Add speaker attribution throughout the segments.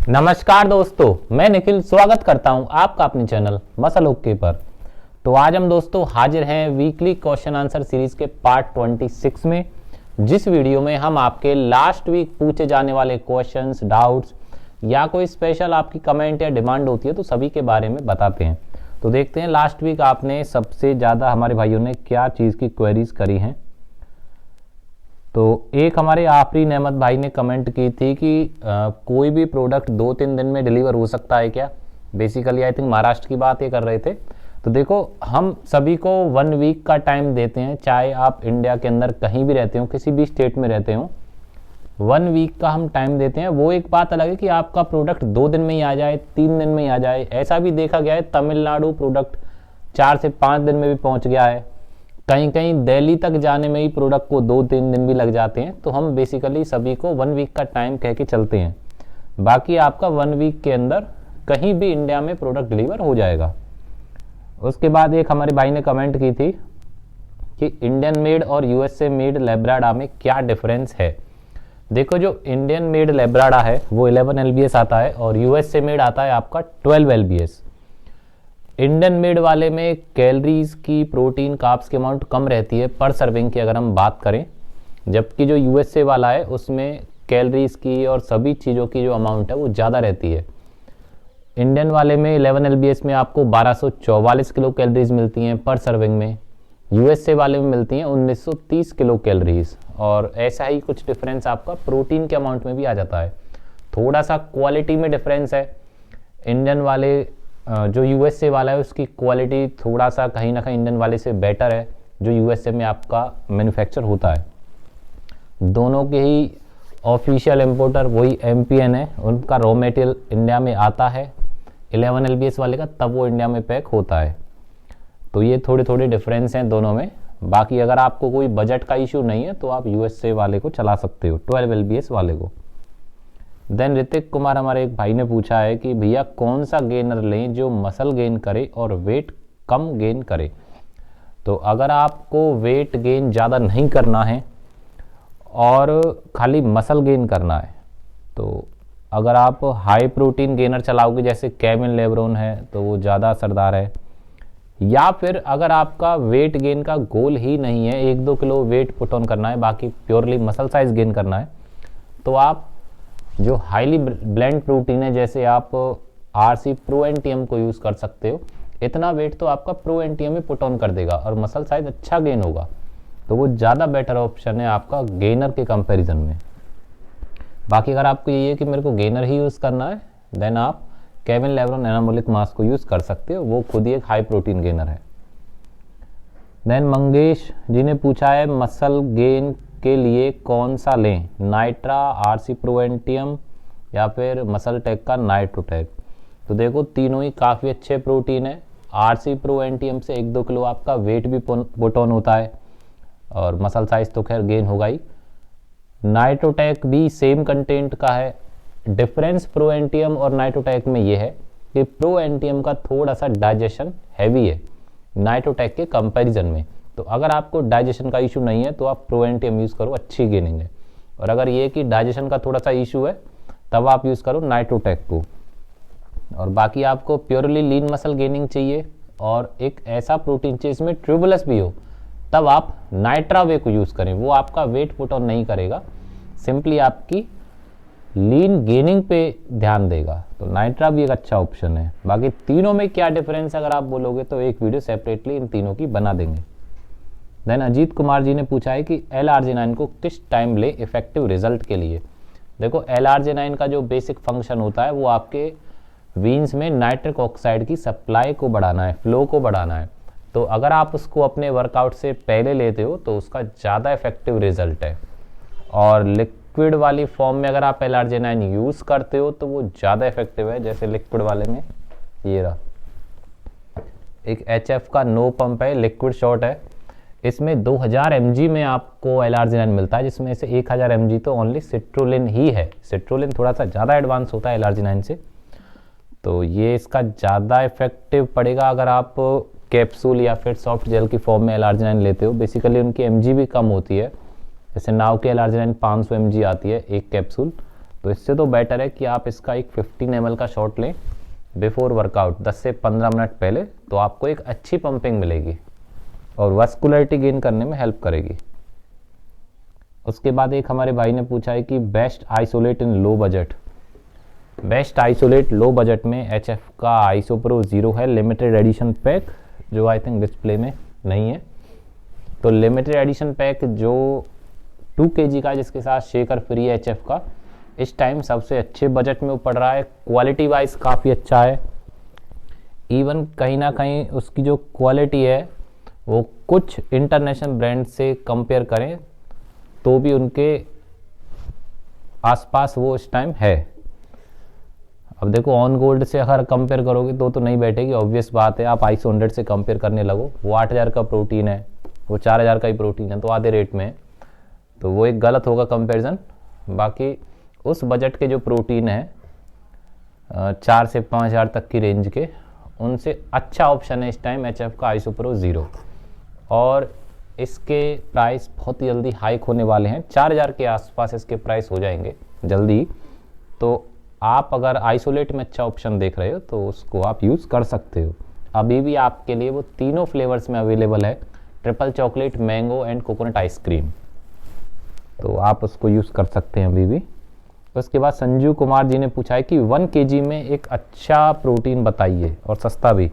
Speaker 1: नमस्कार दोस्तों, मैं निखिल स्वागत करता हूं आपका अपने चैनल मसल ओके पर। तो आज हम दोस्तों हाजिर हैं वीकली क्वेश्चन आंसर सीरीज के पार्ट 26 में, जिस वीडियो में हम आपके लास्ट वीक पूछे जाने वाले क्वेश्चंस, डाउट्स या कोई स्पेशल आपकी कमेंट या डिमांड होती है तो सभी के बारे में बताते हैं। तो देखते हैं लास्ट वीक आपने सबसे ज़्यादा हमारे भाइयों ने क्या चीज़ की क्वेरीज करी हैं। तो एक हमारे आफरीन अहमद भाई ने कमेंट की थी कि कोई भी प्रोडक्ट 2-3 दिन में डिलीवर हो सकता है क्या। बेसिकली आई थिंक महाराष्ट्र की बात ये कर रहे थे। तो देखो, हम सभी को 1 वीक का टाइम देते हैं, चाहे आप इंडिया के अंदर कहीं भी रहते हो, किसी भी स्टेट में रहते हो, 1 वीक का हम टाइम देते हैं। वो एक बात अलग है कि आपका प्रोडक्ट 2 दिन में ही आ जाए, 3 दिन में ही आ जाए। ऐसा भी देखा गया है, तमिलनाडु प्रोडक्ट 4 से 5 दिन में भी पहुंच गया है। कहीं कहीं दिल्ली तक जाने में ही प्रोडक्ट को 2-3 दिन भी लग जाते हैं। तो हम बेसिकली सभी को 1 वीक का टाइम कह के चलते हैं। बाकी आपका 1 वीक के अंदर कहीं भी इंडिया में प्रोडक्ट डिलीवर हो जाएगा। उसके बाद एक हमारे भाई ने कमेंट की थी कि इंडियन मेड और यूएसए मेड लेब्राडा में क्या डिफरेंस है। देखो, जो इंडियन मेड लेब्राडा है वो 11 LBS आता है और यूएसए मेड आता है आपका 12 LBS। इंडियन मेड वाले में कैलोरीज की, प्रोटीन, कार्ब्स की अमाउंट कम रहती है पर सर्विंग की अगर हम बात करें, जबकि जो यूएसए वाला है उसमें कैलोरीज की और सभी चीज़ों की जो अमाउंट है वो ज़्यादा रहती है। इंडियन वाले में 11 LBS में आपको 1244 किलो कैलोरीज मिलती हैं पर सर्विंग में, यूएसए वाले में मिलती हैं 1930 किलो कैलोरीज। और ऐसा ही कुछ डिफरेंस आपका प्रोटीन के अमाउंट में भी आ जाता है। थोड़ा सा क्वालिटी में डिफरेंस है। इंडियन वाले जो यूएसए वाला है उसकी क्वालिटी थोड़ा सा कहीं ना कहीं इंडियन वाले से बेटर है, जो यूएसए में आपका मैन्युफैक्चर होता है। दोनों के ही ऑफिशियल इंपोर्टर वही एमपीएन है, उनका रॉ मटेरियल इंडिया में आता है 11 LBS वाले का, तब वो इंडिया में पैक होता है। तो ये थोड़े थोड़े डिफरेंस हैं दोनों में। बाकी अगर आपको कोई बजट का इशू नहीं है तो आप यूएसए वाले को चला सकते हो, 12 LBS वाले को। देन ऋतिक कुमार हमारे एक भाई ने पूछा है कि भैया कौन सा गेनर लें जो मसल गेन करे और वेट कम गेन करे। तो अगर आपको वेट गेन ज़्यादा नहीं करना है और खाली मसल गेन करना है, तो अगर आप हाई प्रोटीन गेनर चलाओगे जैसे केविन लेब्रोन है तो वो ज़्यादा असरदार है। या फिर अगर आपका वेट गेन का गोल ही नहीं है, 1-2 किलो वेट पुट ऑन करना है, बाकी प्योरली मसल साइज गेन करना है, तो आप जो हाईली ब्लेंड प्रोटीन है जैसे आप RC प्रो एनटीएम को यूज़ कर सकते हो। इतना वेट तो आपका प्रो एनटीएम में पुट ऑन कर देगा और मसल साइज अच्छा गेन होगा। तो वो ज़्यादा बेटर ऑप्शन है आपका गेनर के कंपैरिजन में। बाकी अगर आपको ये है कि मेरे को गेनर ही यूज़ करना है, देन आप केविन लेब्रोन एनाबॉलिक मास को यूज़ कर सकते हो, वो खुद ही एक हाई प्रोटीन गेनर है। देन मंगेश जी ने पूछा है मसल गेन के लिए कौन सा लें, नाइट्रा, RC प्रो एनटीएम या फिर मसल टेक का नाइट्रोटेक। तो देखो, तीनों ही काफ़ी अच्छे प्रोटीन है। RC प्रो एनटीएम से 1-2 किलो आपका वेट भी पुट ऑन होता है और मसल साइज तो खैर गेन होगा ही। नाइट्रोटेक भी सेम कंटेंट का है। डिफरेंस प्रो एनटीएम और नाइट्रोटेक में ये है कि प्रो एनटीएम का थोड़ा सा डाइजेशन हैवी है नाइट्रोटेक के कंपैरिजन में। तो अगर आपको डाइजेशन का इशू नहीं है तो आप प्रो एनटीएम यूज़ करो, अच्छी गेनिंग है। और अगर ये कि डाइजेशन का थोड़ा सा इशू है तब आप यूज़ करो नाइट्रोटेक को। और बाकी आपको प्योरली लीन मसल गेनिंग चाहिए और एक ऐसा प्रोटीन चाहिए इसमें ट्यूबुलस भी हो, तब आप नाइट्रा वे को यूज़ करें। वो आपका वेट पुट ऑन नहीं करेगा, सिंपली आपकी लीन गेनिंग पे ध्यान देगा। तो नाइट्रा भी एक अच्छा ऑप्शन है। बाकी तीनों में क्या डिफरेंस अगर आप बोलोगे तो एक वीडियो सेपरेटली इन तीनों की बना देंगे। देन अजीत कुमार जी ने पूछा है कि L-arginine को किस टाइम ले इफेक्टिव रिजल्ट के लिए। देखो, L-arginine का जो बेसिक फंक्शन होता है वो आपके वीन्स में नाइट्रिक ऑक्साइड की सप्लाई को बढ़ाना है, फ्लो को बढ़ाना है। तो अगर आप उसको अपने वर्कआउट से पहले लेते हो तो उसका ज़्यादा इफेक्टिव रिजल्ट है। और लिक्विड वाली फॉर्म में अगर आप L-arginine यूज़ करते हो तो वो ज़्यादा इफेक्टिव है। जैसे लिक्विड वाले में ये रहा, एक HF का नो पंप है, लिक्विड शॉट है, इसमें 2000 mg में आपको L-arginine मिलता है, जिसमें से 1000 mg तो ओनली सिट्रोलिन ही है। सिट्रोलिन थोड़ा सा ज़्यादा एडवांस होता है L-arginine से, तो ये इसका ज़्यादा इफेक्टिव पड़ेगा अगर आप कैप्सूल या फिर सॉफ्ट जेल की फॉर्म में L-arginine लेते हो। बेसिकली उनकी mg भी कम होती है, जैसे नाव के L-arginine 500 mg आती है एक कैप्सूल, तो इससे तो बेटर है कि आप इसका एक 15 ml का शॉट लें बिफोर वर्कआउट, 10 से 15 मिनट पहले, तो आपको एक अच्छी पंपिंग मिलेगी और वस्कुलरिटी गेन करने में हेल्प करेगी। उसके बाद एक हमारे भाई ने पूछा है कि best isolate in low budget. Best isolate low budget में HF का आइसोप्रो 0 है, लिमिटेड एडिशन पैक, जो आई थिंक डिस्प्ले में नहीं है। तो लिमिटेड एडिशन पैक जो 2 kg का, जिसके साथ शेकर फ्री है HF का, इस टाइम सबसे अच्छे बजट में वो पड़ रहा है। क्वालिटी वाइज काफ़ी अच्छा है, इवन कहीं ना कहीं उसकी जो क्वालिटी है वो कुछ इंटरनेशनल ब्रांड से कंपेयर करें तो भी उनके आसपास वो इस टाइम है। अब देखो ऑन गोल्ड से अगर कंपेयर करोगे तो नहीं बैठेगी, ऑब्वियस बात है। आप आइसो 100 से कंपेयर करने लगो, वो 8000 का प्रोटीन है, वो 4000 का ही प्रोटीन है, तो आधे रेट में है, तो वो एक गलत होगा कंपैरिजन। बाकी उस बजट के जो प्रोटीन है 4 से 5000 तक की रेंज के, उनसे अच्छा ऑप्शन है इस टाइम HF का आइसोप्रो 0, और इसके प्राइस बहुत ही जल्दी हाइक होने वाले हैं। 4000 के आसपास इसके प्राइस हो जाएंगे जल्दी। तो आप अगर आइसोलेट में अच्छा ऑप्शन देख रहे हो तो उसको आप यूज़ कर सकते हो। अभी भी आपके लिए वो तीनों फ्लेवर्स में अवेलेबल है, triple chocolate, mango and coconut ice cream, तो आप उसको यूज़ कर सकते हैं अभी भी। उसके बाद संजीव कुमार जी ने पूछा है कि 1 kg में एक अच्छा प्रोटीन बताइए और सस्ता भी।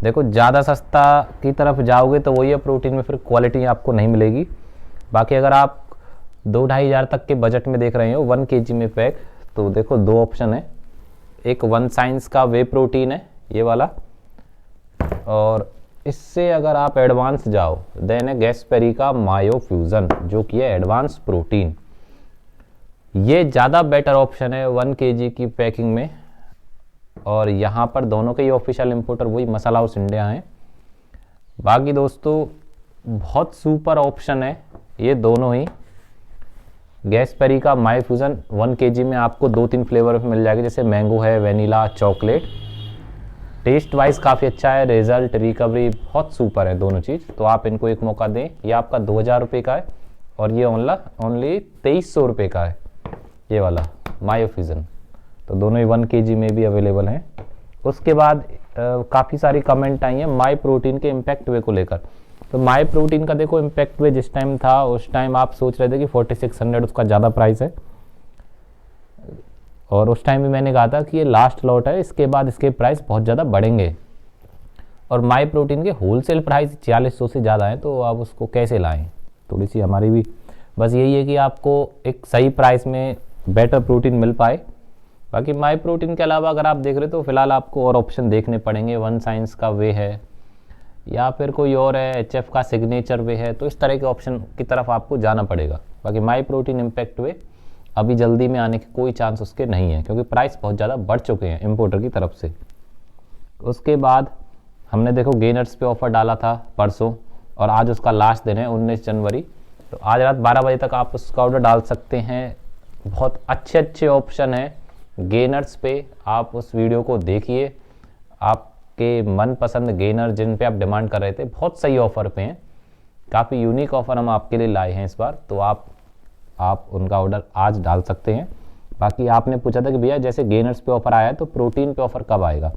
Speaker 1: देखो ज़्यादा सस्ता की तरफ जाओगे तो वही है प्रोटीन में, फिर क्वालिटी आपको नहीं मिलेगी। बाकी अगर आप 2-2.5 हज़ार तक के बजट में देख रहे हो 1 kg में पैक, तो देखो 2 ऑप्शन है। एक वन साइंस का वे प्रोटीन है ये वाला, और इससे अगर आप एडवांस जाओ देन है गैस्पेरी का मायो फ्यूज़न, जो कि है एडवांस प्रोटीन। ये ज़्यादा बेटर ऑप्शन है 1 kg की पैकिंग में, और यहाँ पर दोनों के ही ऑफिशियल इंपोर्टर वही मसाला हाउस इंडिया हैं। बाकी दोस्तों बहुत सुपर ऑप्शन है ये दोनों ही। गैस्पेरी का मायो फ्यूज़न 1 kg में आपको 2-3 फ्लेवर में मिल जाएगी, जैसे मैंगो है, वेनिला, चॉकलेट। टेस्ट वाइज काफ़ी अच्छा है, रिजल्ट, रिकवरी बहुत सुपर है दोनों चीज़। तो आप इनको एक मौका दें। ये आपका 2000 रुपये का है और ये ओनली 2300 रुपये का है ये वाला मायो फ्यूज़न। तो दोनों ही 1 kg में भी अवेलेबल हैं। उसके बाद काफ़ी सारी कमेंट आई हैं माई प्रोटीन के इम्पैक्ट वे को लेकर। तो माई प्रोटीन का देखो इम्पैक्ट वे जिस टाइम था उस टाइम आप सोच रहे थे कि 4600 उसका ज़्यादा प्राइस है, और उस टाइम भी मैंने कहा था कि ये लास्ट लॉट है, इसके बाद इसके प्राइस बहुत ज़्यादा बढ़ेंगे। और माई प्रोटीन के होलसेल प्राइस 4600 से ज़्यादा है, तो आप उसको कैसे लाएं। थोड़ी सी हमारी भी बस यही है कि आपको एक सही प्राइस में बेटर प्रोटीन मिल पाए। बाकी माई प्रोटीन के अलावा अगर आप देख रहे हो तो फिलहाल आपको और ऑप्शन देखने पड़ेंगे। वन साइंस का वे है या फिर कोई और है, HF का सिग्नेचर वे है, तो इस तरह के ऑप्शन की तरफ आपको जाना पड़ेगा। बाकी माई प्रोटीन इम्पैक्ट वे अभी जल्दी में आने की कोई चांस उसके नहीं है, क्योंकि प्राइस बहुत ज़्यादा बढ़ चुके हैं इम्पोर्टर की तरफ से। उसके बाद हमने देखो गेनर्स पे ऑफ़र डाला था परसों, और आज उसका लास्ट दिन है 19 जनवरी। तो आज रात 12 बजे तक आप उसका ऑर्डर डाल सकते हैं। बहुत अच्छे ऑप्शन हैं गेनर्स पे, आप उस वीडियो को देखिए। आपके मनपसंद गेनर जिन पे आप डिमांड कर रहे थे बहुत सही ऑफ़र पे हैं, काफ़ी यूनिक ऑफ़र हम आपके लिए लाए हैं इस बार, तो आप उनका ऑर्डर आज डाल सकते हैं। बाकी आपने पूछा था कि भैया जैसे गेनर्स पे ऑफ़र आया है तो प्रोटीन पे ऑफ़र कब आएगा।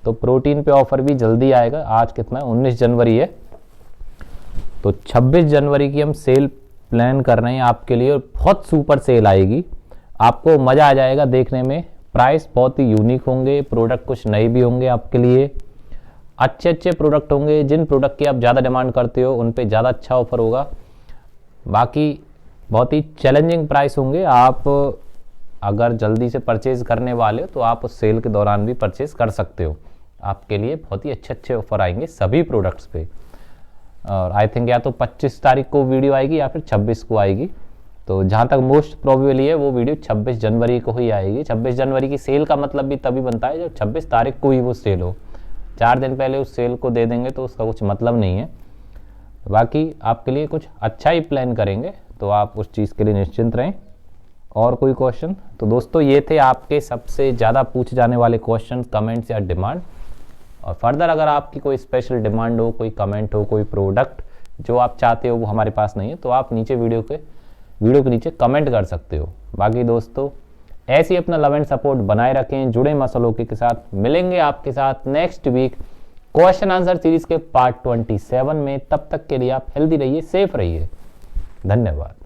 Speaker 1: तो प्रोटीन पे ऑफ़र भी जल्दी आएगा। आज कितना है, 19 जनवरी है, तो 26 जनवरी की हम सेल प्लान कर रहे हैं आपके लिए, और बहुत सुपर सेल आएगी, आपको मज़ा आ जाएगा देखने में। प्राइस बहुत ही यूनिक होंगे, प्रोडक्ट कुछ नए भी होंगे आपके लिए, अच्छे प्रोडक्ट होंगे। जिन प्रोडक्ट की आप ज़्यादा डिमांड करते हो उन पे ज़्यादा अच्छा ऑफर होगा। बाकी बहुत ही चैलेंजिंग प्राइस होंगे। आप अगर जल्दी से परचेज़ करने वाले हो तो आप उस सेल के दौरान भी परचेज़ कर सकते हो। आपके लिए बहुत ही अच्छे ऑफर आएंगे सभी प्रोडक्ट्स पे, और आई थिंक या तो 25 तारीख को वीडियो आएगी या फिर 26 को आएगी। तो जहाँ तक मोस्ट प्रोबेबली है वो वीडियो 26 जनवरी को ही आएगी। 26 जनवरी की सेल का मतलब भी तभी बनता है जब 26 तारीख को ही वो सेल हो। 4 दिन पहले उस सेल को दे देंगे तो उसका कुछ मतलब नहीं है। बाकी आपके लिए कुछ अच्छा ही प्लान करेंगे, तो आप उस चीज़ के लिए निश्चिंत रहें। और कोई क्वेश्चन? तो दोस्तों ये थे आपके सबसे ज़्यादा पूछे जाने वाले क्वेश्चन, कमेंट्स या डिमांड। और फर्दर अगर आपकी कोई स्पेशल डिमांड हो, कोई कमेंट हो, कोई प्रोडक्ट जो आप चाहते हो वो हमारे पास नहीं है, तो आप नीचे वीडियो के नीचे कमेंट कर सकते हो। बाकी दोस्तों ऐसे ही अपना लव एंड सपोर्ट बनाए रखें, जुड़े मसलों के साथ। मिलेंगे आपके साथ next week question answer series के पार्ट 27 में। तब तक के लिए आप हेल्दी रहिए, सेफ रहिए। धन्यवाद।